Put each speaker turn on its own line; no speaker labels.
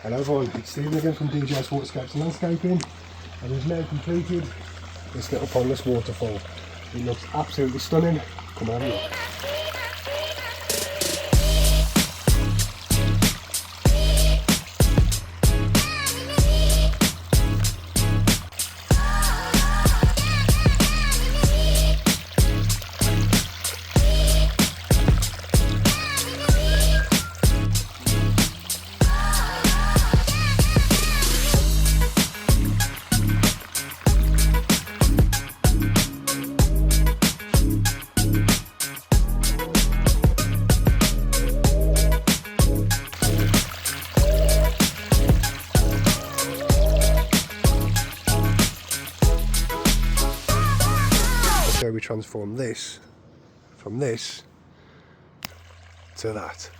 Hello everyone, it's Stephen again from DJ's Waterscapes and Landscaping, and we've now completed this little pondless waterfall. It looks absolutely stunning. Come on, have a look. So we transform this from this to that.